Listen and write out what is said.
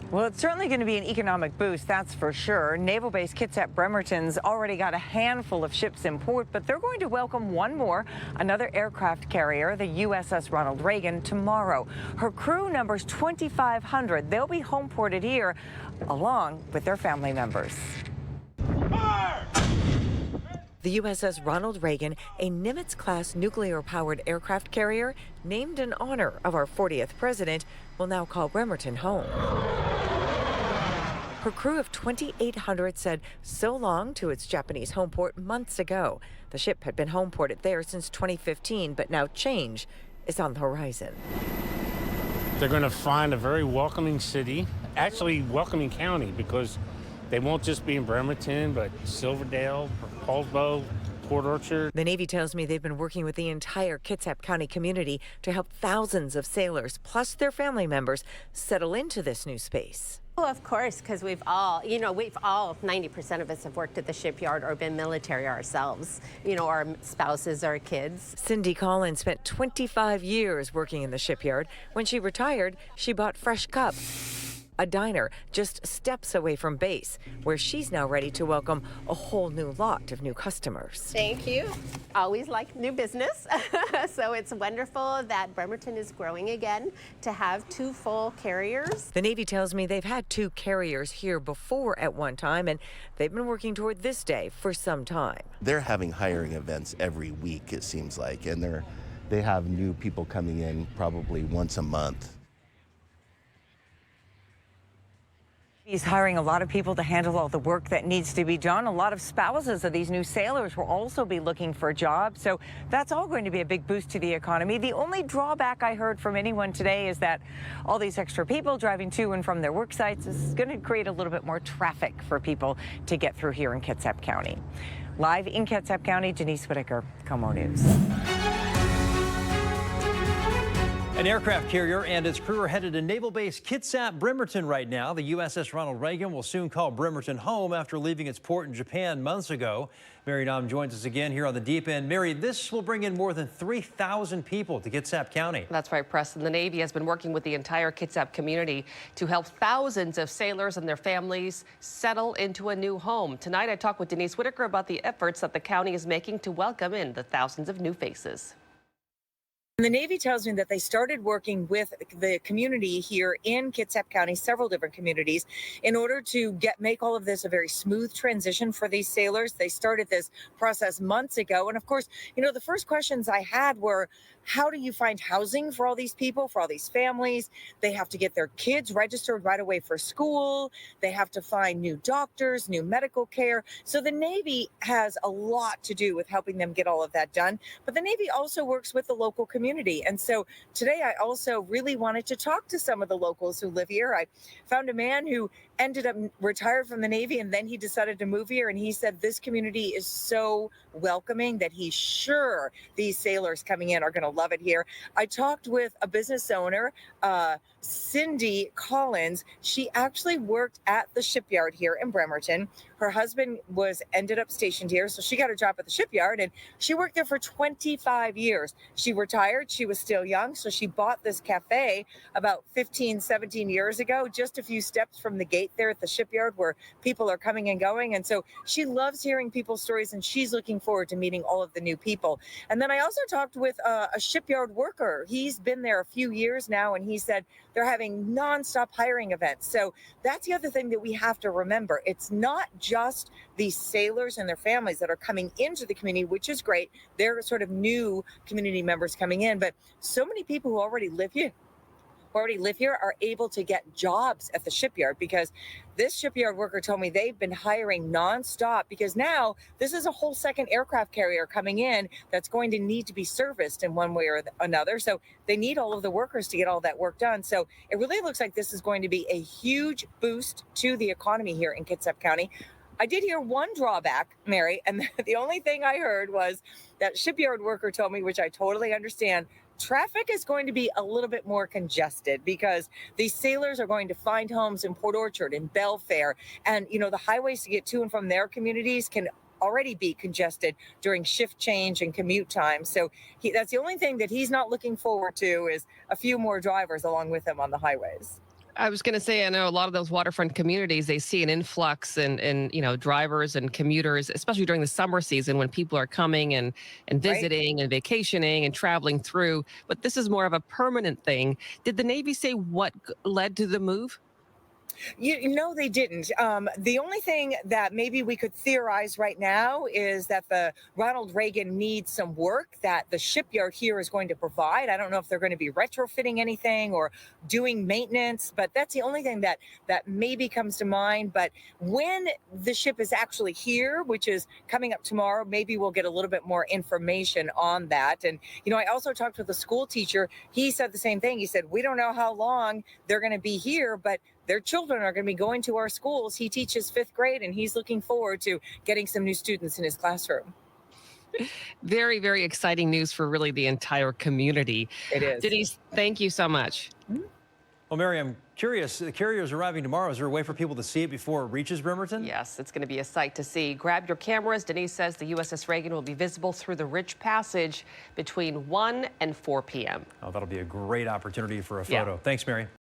Well, it's certainly going to be an economic boost, that's for sure. Naval Base Kitsap-Bremerton's already got a handful of ships in port, but they're going to welcome one more, another aircraft carrier, the USS Ronald Reagan, tomorrow. Her crew numbers 2,500. They'll be home ported here, along with their family members. The USS Ronald Reagan, a Nimitz-class nuclear-powered aircraft carrier named in honor of our 40th president, will now call Bremerton home. Her crew of 2,800 said so long to its Japanese home port months ago. The ship had been home ported there since 2015, but now change is on the horizon. They're going to find a very welcoming city, actually welcoming county, because they won't just be in Bremerton, but Silverdale, Paulsbo, Port Orchard. The Navy tells me they've been working with the entire Kitsap County community to help thousands of sailors, plus their family members, settle into this new space. Well, of course, because we've all, 90% of us have worked at the shipyard or been military ourselves, our spouses, our kids. Cindy Collins spent 25 years working in the shipyard. When she retired, she bought Fresh Cup, a diner just steps away from base, where she's now ready to welcome a whole new lot of new customers. Thank you. Always like new business. So it's wonderful that Bremerton is growing again to have 2 full carriers. The Navy tells me they've had 2 carriers here before at one time, and they've been working toward this day for some time. They're having hiring events every week, it seems like, and they have new people coming in probably once a month. He's hiring a lot of people to handle all the work that needs to be done. A lot of spouses of these new sailors will also be looking for jobs. So that's all going to be a big boost to the economy. The only drawback I heard from anyone today is that all these extra people driving to and from their work sites is going to create a little bit more traffic for people to get through here in Kitsap County. Live in Kitsap County, Denise Whitaker, KOMO News. An aircraft carrier and its crew are headed to Naval Base Kitsap-Bremerton right now. The USS Ronald Reagan will soon call Bremerton home after leaving its port in Japan months ago. Mary Nam joins us again here on the Deep End. Mary, this will bring in more than 3,000 people to Kitsap County. That's right, Preston. The Navy has been working with the entire Kitsap community to help thousands of sailors and their families settle into a new home. Tonight, I talked with Denise Whitaker about the efforts that the county is making to welcome in the thousands of new faces. The Navy tells me that they started working with the community here in Kitsap County, several different communities, in order to make all of this a very smooth transition for these sailors. They started this process months ago. And of course, the first questions I had were, how do you find housing for all these people, for all these families? They have to get their kids registered right away for school. They have to find new doctors, new medical care. So the Navy has a lot to do with helping them get all of that done. But the Navy also works with the local community. And so today I also really wanted to talk to some of the locals who live here. I found a man who ended up retired from the Navy, and then he decided to move here. And he said this community is so welcoming that he's sure these sailors coming in are going to love it here. I talked with a business owner, Cindy Collins. She actually worked at the shipyard here in Bremerton. Her husband ended up stationed here, so she got a job at the shipyard, and she worked there for 25 years. She retired. She was still young, so she bought this cafe about 15, 17 years ago, just a few steps from the gate there at the shipyard where people are coming and going. And so she loves hearing people's stories, and she's looking forward to meeting all of the new people. And then I also talked with a shipyard worker. He's been there a few years now, and he said they're having nonstop hiring events. So that's the other thing that we have to remember. It's not just these sailors and their families that are coming into the community, which is great. They're sort of new community members coming in, but so many people who already live here are able to get jobs at the shipyard, because this shipyard worker told me they've been hiring nonstop, because now this is a whole second aircraft carrier coming in that's going to need to be serviced in one way or another. So they need all of the workers to get all that work done. So it really looks like this is going to be a huge boost to the economy here in Kitsap County. I did hear one drawback, Mary, and the only thing I heard was that shipyard worker told me, which I totally understand, traffic is going to be a little bit more congested because these sailors are going to find homes in Port Orchard and Belfair. And, the highways to get to and from their communities can already be congested during shift change and commute time. So that's the only thing that he's not looking forward to, is a few more drivers along with him on the highways. I was going to say, I know a lot of those waterfront communities, they see an influx in drivers and commuters, especially during the summer season when people are coming and visiting and vacationing and traveling through. But this is more of a permanent thing. Did the Navy say what led to the move? No, they didn't. The only thing that maybe we could theorize right now is that the Ronald Reagan needs some work that the shipyard here is going to provide. I don't know if they're going to be retrofitting anything or doing maintenance, but that's the only thing that maybe comes to mind. But when the ship is actually here, which is coming up tomorrow, maybe we'll get a little bit more information on that. And, I also talked with a school teacher. He said the same thing. He said, we don't know how long they're going to be here, but their children are going to be going to our schools. He teaches 5th grade, and he's looking forward to getting some new students in his classroom. Very, very exciting news for really the entire community. It is. Denise, thank you so much. Well, Mary, I'm curious. The carrier is arriving tomorrow. Is there a way for people to see it before it reaches Bremerton? Yes, it's going to be a sight to see. Grab your cameras. Denise says the USS Reagan will be visible through the Rich Passage between 1 and 4 p.m. Oh, that'll be a great opportunity for a photo. Yeah. Thanks, Mary.